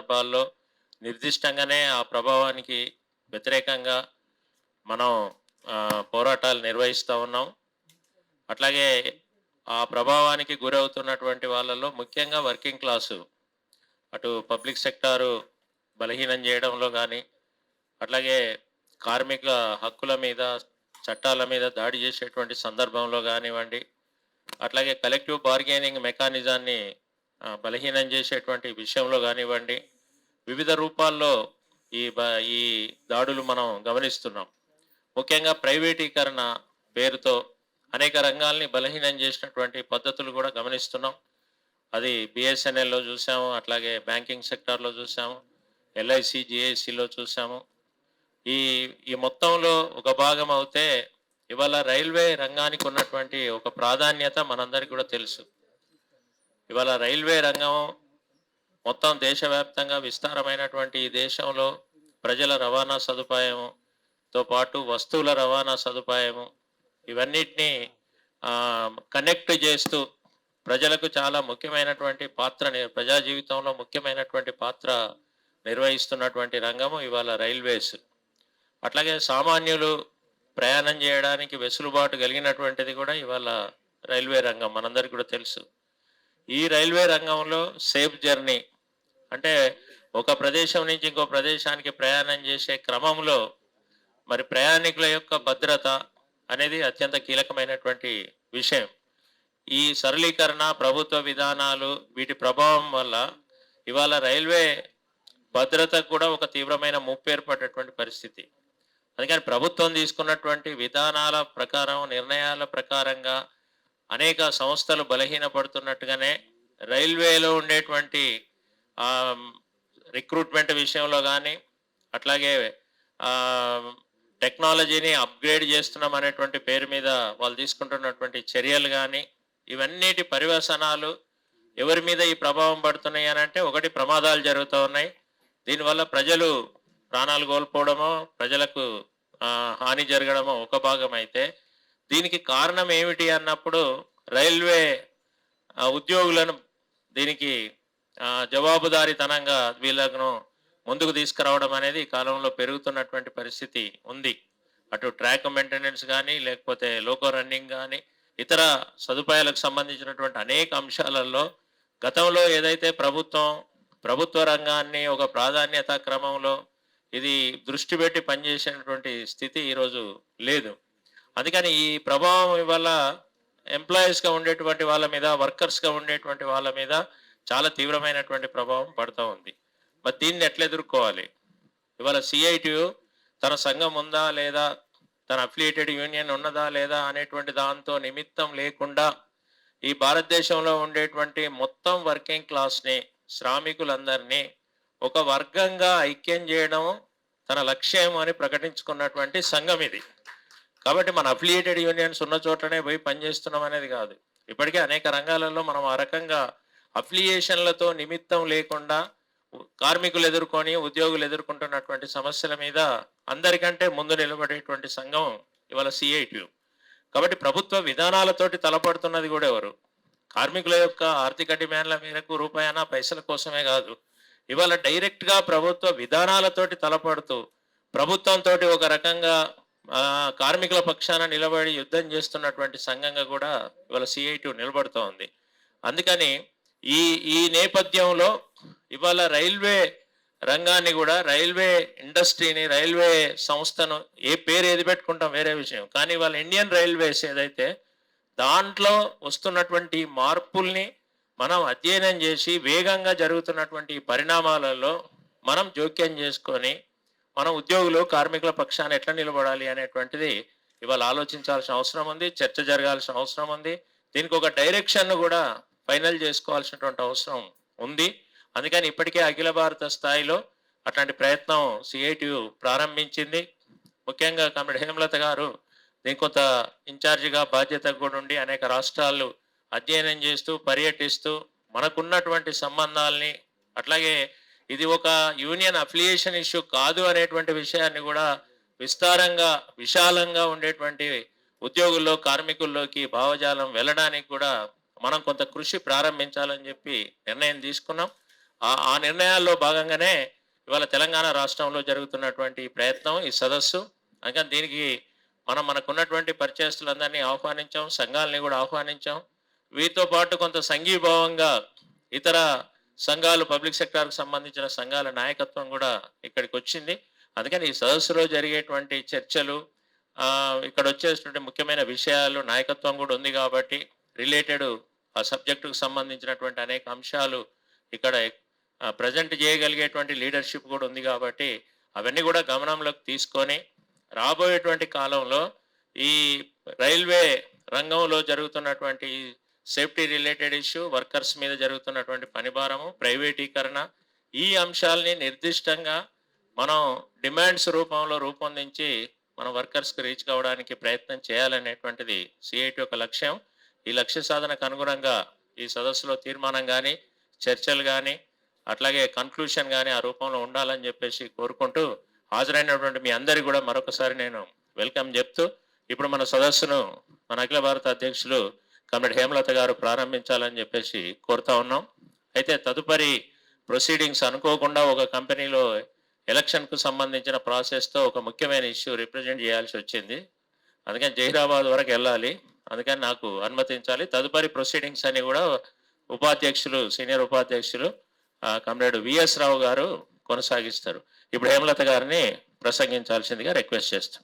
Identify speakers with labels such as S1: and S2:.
S1: సందర్భాల్లో నిర్దిష్టంగానే ఆ ప్రభావానికి వ్యతిరేకంగా మనం పోరాటాలు నిర్వహిస్తూ ఉన్నాం. అట్లాగే ఆ ప్రభావానికి గురవుతున్నటువంటి వాళ్ళలో ముఖ్యంగా వర్కింగ్ క్లాసు అటు పబ్లిక్ సెక్టారు బలహీనం చేయడంలో కానీ, అట్లాగే కార్మిక హక్కుల మీద, చట్టాల మీద దాడి చేసేటువంటి సందర్భంలో కానివ్వండి, అట్లాగే కలెక్టివ్ బార్గెనింగ్ మెకానిజాన్ని బలహీనం చేసేటువంటి విషయంలో కానివ్వండి, వివిధ రూపాల్లో ఈ దాడులు మనం గమనిస్తున్నాం. ముఖ్యంగా ప్రైవేటీకరణ పేరుతో అనేక రంగాల్ని బలహీనం చేసినటువంటి పద్ధతులు కూడా గమనిస్తున్నాం. అది బిఎస్ఎన్ఎల్లో చూసాము, అట్లాగే బ్యాంకింగ్ సెక్టార్లో చూసాము, ఎల్ఐసి జిఐసిలో చూసాము. ఈ ఈ మొత్తంలో ఒక భాగం అవుతే ఇవాళ రైల్వే రంగానికి ఉన్నటువంటి ఒక ప్రాధాన్యత మనందరికీ కూడా తెలుసు. ఇవాళ రైల్వే రంగం మొత్తం దేశవ్యాప్తంగా విస్తారమైనటువంటి ఈ దేశంలో ప్రజల రవాణా సదుపాయంతో పాటు వస్తువుల రవాణా సదుపాయము ఇవన్నిటినీ కనెక్ట్ చేస్తూ ప్రజలకు చాలా ముఖ్యమైనటువంటి పాత్ర, ప్రజా జీవితంలో ముఖ్యమైనటువంటి పాత్ర నిర్వహిస్తున్నటువంటి రంగము ఇవాళ రైల్వేస్. అట్లాగే సామాన్యులు ప్రయాణం చేయడానికి వెసులుబాటు కలిగినటువంటిది కూడా ఇవాళ రైల్వే రంగం మనందరికీ కూడా తెలుసు. ఈ రైల్వే రంగంలో సేఫ్ జర్నీ అంటే ఒక ప్రదేశం నుంచి ఇంకో ప్రదేశానికి ప్రయాణం చేసే క్రమంలో మరి ప్రయాణికుల యొక్క భద్రత అనేది అత్యంత కీలకమైనటువంటి విషయం. ఈ సరళీకరణ, ప్రభుత్వ విధానాలు వీటి ప్రభావం వల్ల ఇవాళ రైల్వే భద్రతకు కూడా ఒక తీవ్రమైన ముప్పు ఏర్పడేటువంటి పరిస్థితి. అందుకని ప్రభుత్వం తీసుకున్నటువంటి విధానాల ప్రకారం, నిర్ణయాల ప్రకారంగా అనేక సంస్థలు బలహీనపడుతున్నట్టుగానే రైల్వేలో ఉండేటువంటి రిక్రూట్మెంట్ విషయంలో కానీ, అట్లాగే టెక్నాలజీని అప్గ్రేడ్ చేస్తున్నాం అనేటువంటి పేరు మీద వాళ్ళు తీసుకుంటున్నటువంటి చర్యలు కానీ, ఇవన్నిటి పర్యవసనాలు ఎవరి మీద ఈ ప్రభావం పడుతున్నాయి అని అంటే, ఒకటి ప్రమాదాలు జరుగుతూ ఉన్నాయి. దీనివల్ల ప్రజలు ప్రాణాలు కోల్పోవడమో, ప్రజలకు హాని జరగడమో ఒక భాగం అయితే, దీనికి కారణం ఏమిటి అన్నప్పుడు రైల్వే ఉద్యోగులను దీనికి జవాబుదారీతనంగా వీళ్ళను ముందుకు తీసుకురావడం అనేది ఈ కాలంలో పెరుగుతున్నటువంటి పరిస్థితి ఉంది. అటు ట్రాక్ మెయింటెనెన్స్ కానీ, లేకపోతే లోకో రన్నింగ్ కానీ, ఇతర సదుపాయాలకు సంబంధించినటువంటి అనేక అంశాలలో గతంలో ఏదైతే ప్రభుత్వ రంగాన్ని ఒక ప్రాధాన్యత క్రమంలో ఇది దృష్టి పెట్టి పనిచేసేటువంటి స్థితి ఈరోజు లేదు. అందుకని ఈ ప్రభావం ఇవాళ ఎంప్లాయీస్గా ఉండేటువంటి వాళ్ళ మీద, వర్కర్స్గా ఉండేటువంటి వాళ్ళ మీద చాలా తీవ్రమైనటువంటి ప్రభావం పడుతూ ఉంది. మరి దీన్ని ఎట్లా ఎదుర్కోవాలి? ఇవాళ సిఐటియు తన సంఘం ఉందా లేదా, తన అఫిలియేటెడ్ యూనియన్ ఉన్నదా లేదా అనేటువంటి దాంతో నిమిత్తం లేకుండా ఈ భారతదేశంలో ఉండేటువంటి మొత్తం వర్కింగ్ క్లాస్ని, శ్రామికులందరినీ ఒక వర్గంగా ఐక్యం చేయడం తన లక్ష్యం అని ప్రకటించుకున్నటువంటి సంఘం ఇది. కాబట్టి మన అఫిలియేటెడ్ యూనియన్స్ ఉన్న చోట్లనే పోయి పనిచేస్తున్నాం అనేది కాదు. ఇప్పటికే అనేక రంగాలలో మనం ఆ రకంగా అఫిలియేషన్లతో నిమిత్తం లేకుండా కార్మికులు ఎదుర్కొని, ఉద్యోగులు ఎదుర్కొంటున్నటువంటి సమస్యల మీద అందరికంటే ముందు నిలబడేటువంటి సంఘం ఇవాళ సిఐటియు. కాబట్టి ప్రభుత్వ విధానాలతోటి తలపడుతున్నది కూడా ఎవరు? కార్మికుల యొక్క ఆర్థిక డిమాండ్ల మేరకు రూపాయన పైసల కోసమే కాదు, ఇవాళ డైరెక్ట్గా ప్రభుత్వ విధానాలతోటి తలపడుతూ ప్రభుత్వంతో ఒక రకంగా కార్మికుల పక్షాన నిలబడి యుద్ధం చేస్తున్నటువంటి సంఘంగా కూడా ఇవాళ సిఐటియు నిలబడుతూ ఉంది. అందుకని ఈ నేపథ్యంలో ఇవాళ రైల్వే రంగాన్ని కూడా, రైల్వే ఇండస్ట్రీని, రైల్వే సంస్థను ఏ పేరు ఏది పెట్టుకుంటాం వేరే విషయం, కానీ ఇవాళ ఇండియన్ రైల్వేస్ ఏదైతే దాంట్లో వస్తున్నటువంటి మార్పుల్ని మనం అధ్యయనం చేసి వేగంగా జరుగుతున్నటువంటి పరిణామాలలో మనం జోక్యం చేసుకొని మనం ఉద్యోగులు, కార్మికుల పక్షాన ఎట్లా నిలబడాలి అనేటువంటిది ఇవాళ ఆలోచించాల్సిన అవసరం ఉంది, చర్చ జరగాల్సిన అవసరం ఉంది. దీనికి ఒక డైరెక్షన్ కూడా ఫైనల్ చేసుకోవాల్సినటువంటి అవసరం ఉంది. అందుకని ఇప్పటికే అఖిల భారత స్థాయిలో అట్లాంటి ప్రయత్నం సిఐటియు ప్రారంభించింది. ముఖ్యంగా కమిటీ హేమలత గారు దీనికి కొంత ఇన్ఛార్జిగా బాధ్యత కూడా ఉండి అనేక రాష్ట్రాలు అధ్యయనం చేస్తూ, పర్యటిస్తూ మనకున్నటువంటి సంబంధాలని, అట్లాగే ఇది ఒక యూనియన్ అఫిలియేషన్ ఇష్యూ కాదు అనేటువంటి విషయాన్ని కూడా విస్తారంగా, విశాలంగా ఉండేటువంటి ఉద్యోగుల్లో, కార్మికుల్లోకి భావజాలం వెళ్ళడానికి కూడా మనం కొంత కృషి ప్రారంభించాలని చెప్పి నిర్ణయం తీసుకున్నాం. ఆ నిర్ణయాల్లో భాగంగానే ఇవాళ తెలంగాణ రాష్ట్రంలో జరుగుతున్నటువంటి ఈ ప్రయత్నం, ఈ సదస్సు. అందుకని దీనికి మనకున్నటువంటి పరిచయస్తులందరినీ ఆహ్వానించాం, సంఘాలని కూడా ఆహ్వానించాం. వీటితో పాటు కొంత సంఘీభావంగా ఇతర సంఘాలు, పబ్లిక్ సెక్టార్‌కి సంబంధించిన సంఘాల నాయకత్వం కూడా ఇక్కడికి వచ్చింది. అందుకని ఈ సదస్సులో జరిగేటువంటి చర్చలు, ఇక్కడ వచ్చేటువంటి ముఖ్యమైన విషయాలు, నాయకత్వం కూడా ఉంది కాబట్టి రిలేటెడ్ ఆ సబ్జెక్టుకు సంబంధించినటువంటి అనేక అంశాలు ఇక్కడ ప్రజెంట్ చేయగలిగేటువంటి లీడర్షిప్ కూడా ఉంది కాబట్టి అవన్నీ కూడా గమనంలోకి తీసుకొని రాబోయేటువంటి కాలంలో ఈ రైల్వే రంగంలో జరుగుతున్నటువంటి సేఫ్టీ రిలేటెడ్ ఇష్యూ, వర్కర్స్ మీద జరుగుతున్నటువంటి పనిభారము, ప్రైవేటీకరణ, ఈ అంశాలని నిర్దిష్టంగా మనం డిమాండ్స్ రూపంలో రూపొందించి మన వర్కర్స్కి రీచ్ కావడానికి ప్రయత్నం చేయాలనేటువంటిది సిఐటి యొక్క లక్ష్యం. ఈ లక్ష్య సాధనకు అనుగుణంగా ఈ సదస్సులో తీర్మానం కానీ, చర్చలు కానీ, అట్లాగే కన్క్లూషన్ కానీ ఆ రూపంలో ఉండాలని చెప్పేసి కోరుకుంటూ, హాజరైనటువంటి మీ అందరికీ కూడా మరొకసారి నేను వెల్కమ్ చెప్తూ, ఇప్పుడు మన సదస్సును మన అఖిల భారత అధ్యక్షులు కమ్రేడ్ హేమలత గారు ప్రారంభించాలని చెప్పేసి కోరుతా ఉన్నాం. అయితే తదుపరి ప్రొసీడింగ్స్ అనుకోకుండా ఒక కంపెనీలో ఎలక్షన్కు సంబంధించిన ప్రాసెస్తో ఒక ముఖ్యమైన ఇష్యూ రిప్రజెంట్ చేయాల్సి వచ్చింది. అందుకని జహీరాబాద్ వరకు వెళ్ళాలి. అందుకని నాకు అనుమతించాలి. తదుపరి ప్రొసీడింగ్స్ అని కూడా ఉపాధ్యక్షులు, సీనియర్ ఉపాధ్యక్షులు కమ్రేడ్ విఎస్ రావు గారు కొనసాగిస్తారు. ఇప్పుడు హేమలత గారిని ప్రసంగించాల్సిందిగా రిక్వెస్ట్ చేస్తాం.